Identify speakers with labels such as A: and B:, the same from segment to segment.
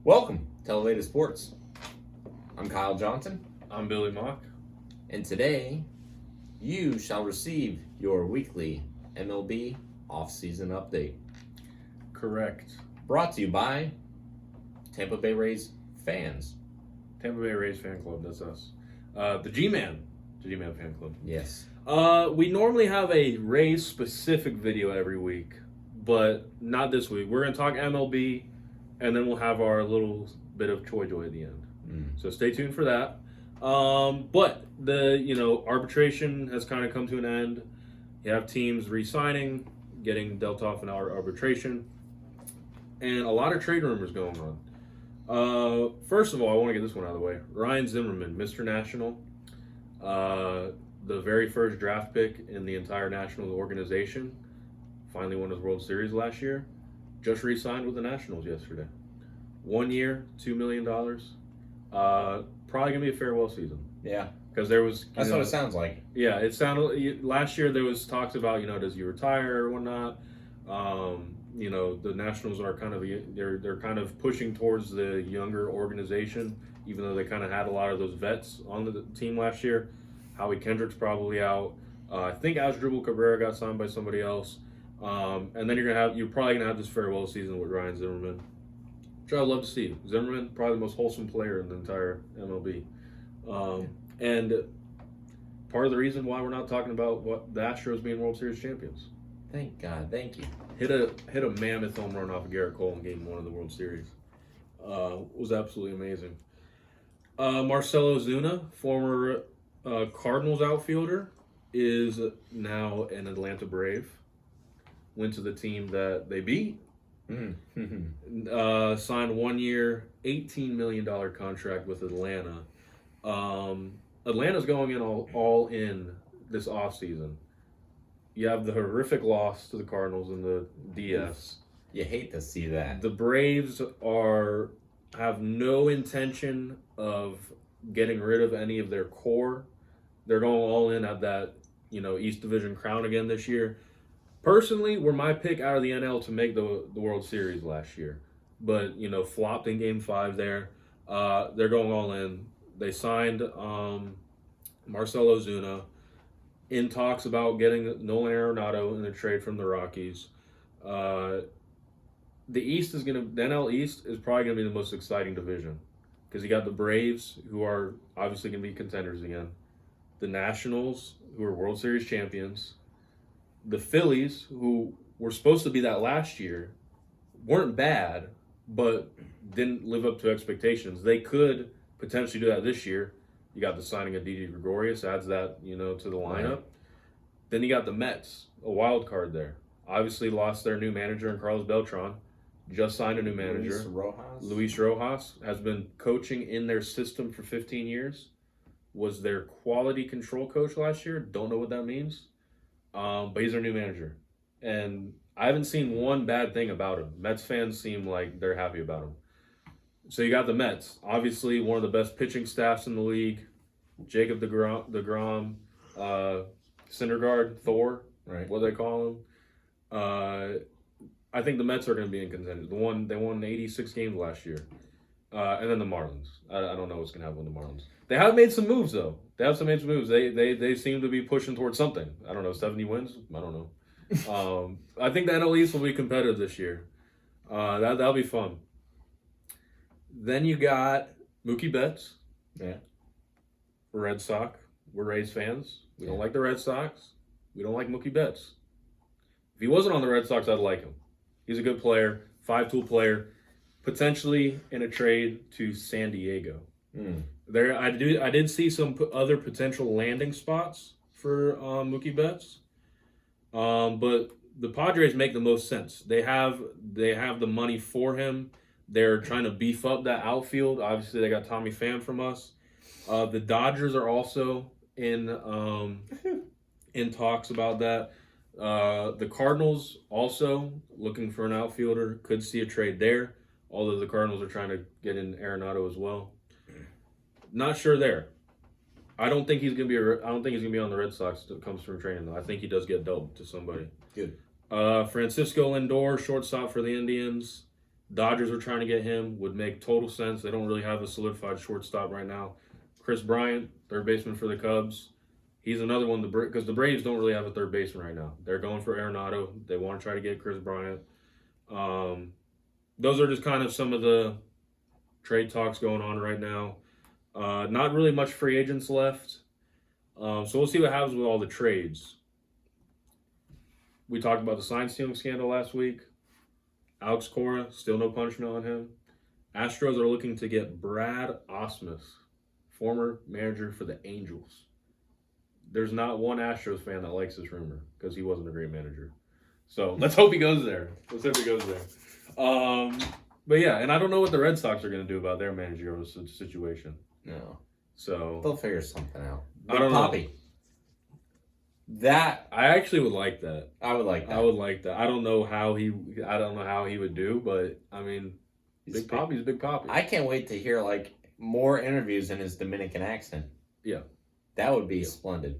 A: Welcome to Elevated Sports. I'm Kyle Johnson,
B: I'm Billy Mock.
A: and today you shall receive your weekly MLB offseason update.
B: Correct.
A: Brought to you by Tampa Bay Rays fans.
B: Tampa Bay Rays fan club, that's us. The G-Man fan club.
A: Yes.
B: We normally have a Rays specific video every week, but not this week. We're going to talk MLB, and then we'll have our little bit of Choi Joy at the end. So stay tuned for that. But the arbitration has kind of come to an end. You have teams re-signing, getting dealt off in our arbitration, and a lot of trade rumors going on. First of all, I want to get this one out of the way. Ryan Zimmerman, Mr. National, the very first draft pick in the entire Nationals organization, finally won his World Series last year, just re-signed with the Nationals yesterday. 1 year, $2 million. Probably going to be a farewell season.
A: Yeah.
B: Because there was...
A: That's what it sounds like.
B: Yeah, it sounded... Last year there was talks about, does he retire or whatnot. The Nationals are kind of... They're kind of pushing towards the younger organization, even though they kind of had a lot of those vets on the team last year. Howie Kendrick's probably out. I think Asdrubal Cabrera got signed by somebody else. And then you're probably gonna have this farewell season with Ryan Zimmerman, which I'd love to see. Zimmerman, probably the most wholesome player in the entire MLB. And part of the reason why we're not talking about what the Astros being World Series champions.
A: Thank God. Thank you.
B: Hit a mammoth home run off of Garrett Cole in Game 1 of the World Series. Was absolutely amazing. Marcell Ozuna, former Cardinals outfielder, is now an Atlanta Brave. Went to the team that they beat. Signed 1 year, $18 million contract with Atlanta. Atlanta's going in all in this offseason. You have the horrific loss to the Cardinals in the DS.
A: You hate to see that.
B: The Braves have no intention of getting rid of any of their core. They're going all in at that, East Division crown again this year. Personally, were my pick out of the NL to make the World Series last year. But, flopped in Game 5 there. They're going all in. They signed Marcell Ozuna in talks about getting Nolan Arenado in a trade from the Rockies. The NL East is probably going to be the most exciting division because you got the Braves, who are obviously going to be contenders again. The Nationals, who are World Series champions. The Phillies, who were supposed to be that last year, weren't bad, but didn't live up to expectations. They could potentially do that this year. You got the signing of Didi Gregorius, adds that, to the lineup. Right. Then you got the Mets, a wild card there. Obviously lost their new manager in Carlos Beltran. Just signed a new manager. Luis Rojas has been coaching in their system for 15 years. Was their quality control coach last year. Don't know what that means. But he's their new manager. And I haven't seen one bad thing about him. Mets fans seem like they're happy about him. So you got the Mets. Obviously, one of the best pitching staffs in the league. Jacob DeGrom, Syndergaard, Thor, right? What do they call him? I think the Mets are going to be in contention. They won 86 games last year. And then the Marlins. I don't know what's going to happen with the Marlins. They have made some moves, though. They seem to be pushing towards something. I don't know, 70 wins? I don't know. I think the NL East will be competitive this year. That'll be fun. Then you got Mookie Betts.
A: Yeah.
B: Red Sox. We're Rays fans. We don't like the Red Sox. We don't like Mookie Betts. If he wasn't on the Red Sox, I'd like him. He's a good player, 5-tool player, potentially in a trade to San Diego. There, I did see some other potential landing spots for Mookie Betts, but the Padres make the most sense. They have the money for him. They're trying to beef up that outfield. Obviously, they got Tommy Pham from us. The Dodgers are also in talks about that. The Cardinals also looking for an outfielder. Could see a trade there, although the Cardinals are trying to get in Arenado as well. Not sure there. I don't think he's gonna be on the Red Sox that comes from training though. I think he does get dealt to somebody.
A: Good.
B: Francisco Lindor, shortstop for the Indians. Dodgers are trying to get him. Would make total sense. They don't really have a solidified shortstop right now. Chris Bryant, third baseman for the Cubs. He's another one because the Braves don't really have a third baseman right now. They're going for Arenado. They want to try to get Chris Bryant. Those are just kind of some of the trade talks going on right now. Not really much free agents left. So we'll see what happens with all the trades. We talked about the sign stealing scandal last week. Alex Cora, still no punishment on him. Astros are looking to get Brad Osmus, former manager for the Angels. There's not one Astros fan that likes this rumor because he wasn't a great manager. So let's hope he goes there. But yeah, and I don't know what the Red Sox are going to do about their managerial situation.
A: No.
B: So
A: they'll figure something out.
B: I don't
A: know. That
B: I actually would like that.
A: I would like that.
B: I don't know how he would do, but I mean, Big Papi's Big Papi.
A: I can't wait to hear like more interviews in his Dominican accent.
B: Yeah.
A: That would be splendid.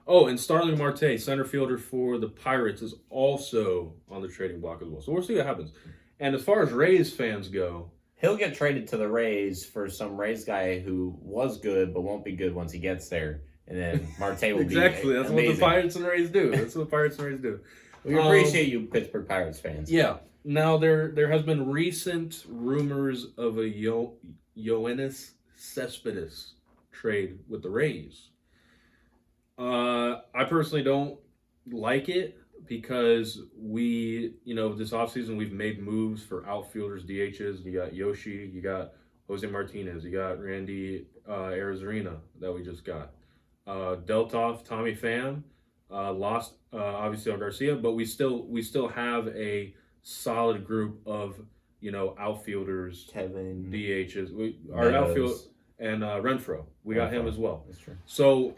B: Oh, and Starling Marte, center fielder for the Pirates, is also on the trading block as well. So we'll see what happens. And as far as Rays fans go,
A: he'll get traded to the Rays for some Rays guy who was good but won't be good once he gets there. And then Marte will
B: exactly.
A: be
B: That's
A: amazing.
B: what the Pirates and Rays do.
A: We appreciate you, Pittsburgh Pirates fans.
B: Yeah. Now there has been recent rumors of a Yoenis Cespedes trade with the Rays. I personally don't like it because this offseason we've made moves for outfielders, DHs. You got Yoshi, you got Jose Martinez, you got Randy Arozarena that we just got. Dealt off Tommy Pham, lost obviously on Garcia, but we still have a solid group of outfielders,
A: Kevin,
B: DHs. Our outfield and Renfroe, we got him as well.
A: That's true.
B: So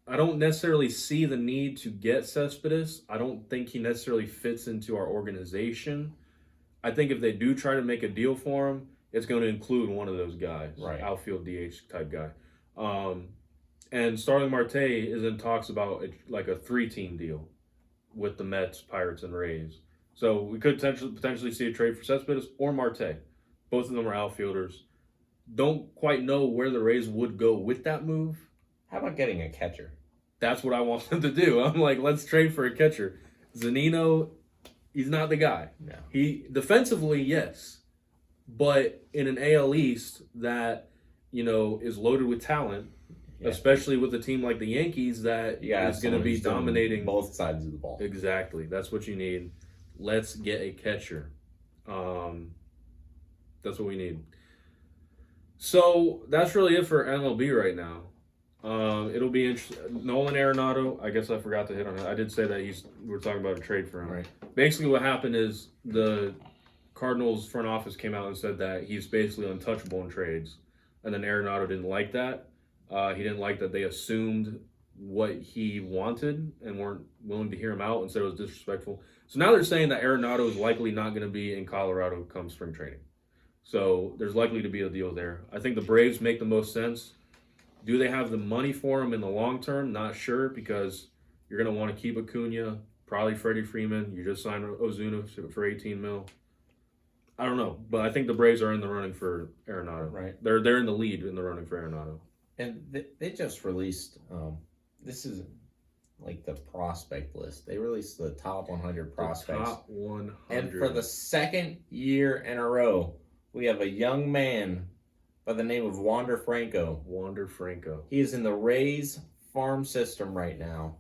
B: I don't necessarily see the need to get Cespedes. I don't think he necessarily fits into our organization. I think if they do try to make a deal for him, it's going to include one of those guys,
A: right?
B: Outfield DH type guy. And Starling Marte is in talks about like a 3-team deal with the Mets, Pirates, and Rays. So we could potentially see a trade for Cespedes or Marte. Both of them are outfielders. Don't quite know where the Rays would go with that move.
A: How about getting a catcher?
B: That's what I want them to do. I'm like, let's trade for a catcher. Zunino, he's not the guy.
A: No.
B: He defensively, yes, but in an AL East that is loaded with talent. Yeah. Especially with a team like the Yankees that is going to be dominating
A: both sides of the ball.
B: Exactly. That's what you need. Let's get a catcher. That's what we need. So that's really it for MLB right now. It'll be interesting. Nolan Arenado, I guess I forgot to hit on it. I did say that we're talking about a trade for him.
A: Right.
B: Basically what happened is the Cardinals front office came out and said that he's basically untouchable in trades. And then Arenado didn't like that. He didn't like that they assumed what he wanted and weren't willing to hear him out and said it was disrespectful. So now they're saying that Arenado is likely not going to be in Colorado come spring training. So there's likely to be a deal there. I think the Braves make the most sense. Do they have the money for him in the long term? Not sure, because you're going to want to keep Acuna, probably Freddie Freeman. You just signed Ozuna for $18 million. I don't know, but I think the Braves are in the running for Arenado.
A: Right.
B: They're in the lead in the running for Arenado.
A: And they just released, this is like the prospect list. They released the top 100 prospects.
B: The top 100.
A: And for the second year in a row, we have a young man by the name of Wander Franco. He is in the Rays farm system right now.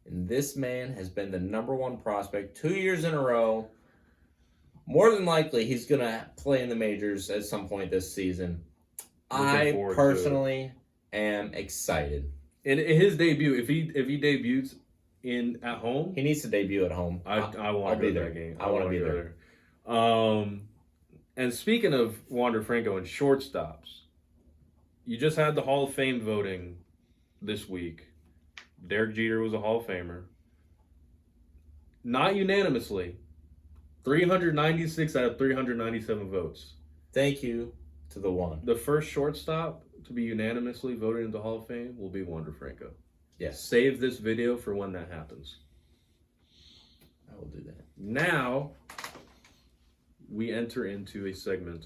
A: And this man has been the number one prospect 2 years in a row. More than likely, he's going to play in the majors at some point this season. I personally am excited.
B: In his debut, if he debuts at home,
A: he needs to debut at home.
B: I want to go to that game.
A: I want to be there.
B: And speaking of Wander Franco and shortstops, you just had the Hall of Fame voting this week. Derek Jeter was a Hall of Famer. Not unanimously. 396 out of 397 votes.
A: Thank you to the one.
B: The first shortstop to be unanimously voted into the Hall of Fame will be Wander Franco.
A: Yes.
B: Save this video for when that happens.
A: I will do that.
B: Now, we enter into a segment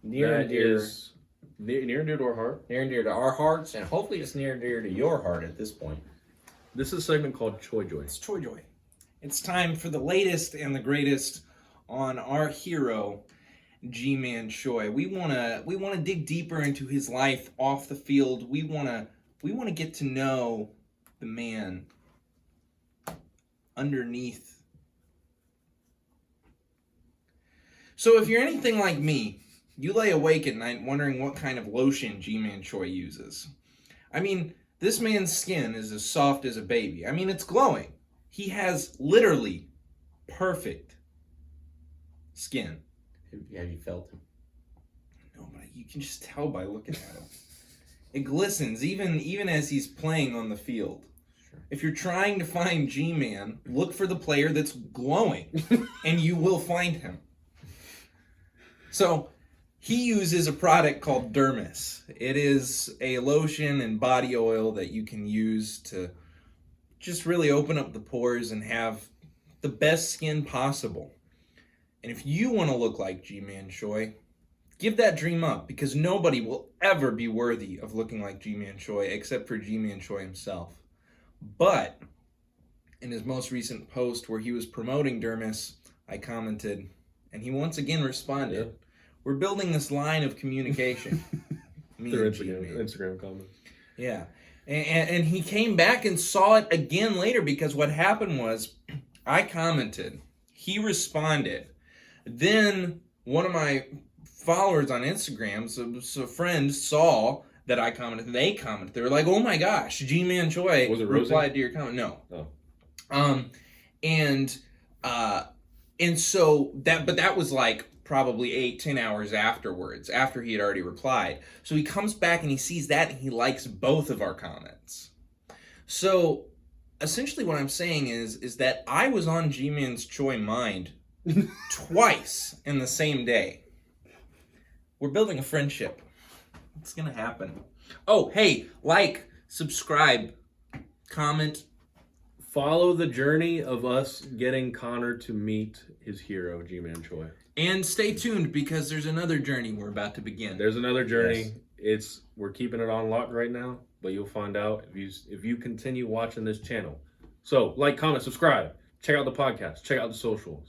A: Near and
B: that
A: dear,
B: is near and dear to our heart.
A: near and dear to our hearts, and hopefully it's near and dear to your heart at this point.
B: This is a segment called Choi Joy.
C: It's Choi Joy. It's time for the latest and the greatest on our hero, G-Man Choi. We wanna dig deeper into his life off the field. We wanna get to know the man underneath. So if you're anything like me, you lay awake at night wondering what kind of lotion G-Man Choi uses. I mean, this man's skin is as soft as a baby. I mean, it's glowing. He has literally perfect skin.
A: Have you felt him?
C: No, but you can just tell by looking at him. It glistens even as he's playing on the field.
A: Sure.
C: If you're trying to find G-Man, look for the player that's glowing, and you will find him. So, he uses a product called Dermis. It is a lotion and body oil that you can use to just really open up the pores and have the best skin possible. And if you want to look like G-Man Choi, give that dream up, because nobody will ever be worthy of looking like G-Man Choi except for G-Man Choi himself. But in his most recent post where he was promoting Dermis, I commented, and he once again responded.
B: Yeah.
C: We're building this line of communication. Me
B: Through
C: and G-Man.
B: Instagram comments.
C: Yeah. And he came back and saw it again later, because what happened was I commented, he responded. Then one of my followers on Instagram, so friends, saw that I commented. They commented. They were like, "Oh my gosh, G-Man Choi
B: Was it Rosie?
C: replied to your comment." No.
B: Oh.
C: And so that was like probably 8-10 hours afterwards, after he had already replied. So he comes back and he sees that and he likes both of our comments. So essentially what I'm saying is that I was on G-Man's Choi mind twice in the same day. We're building a friendship. It's gonna happen. Oh, hey, like, subscribe, comment.
B: Follow the journey of us getting Connor to meet his hero, G-Man Choi.
C: And stay tuned, because there's another journey we're about to begin.
B: There's another journey. We're keeping it on lock right now, but you'll find out if you continue watching this channel. So, like, comment, subscribe, check out the podcast, check out the socials.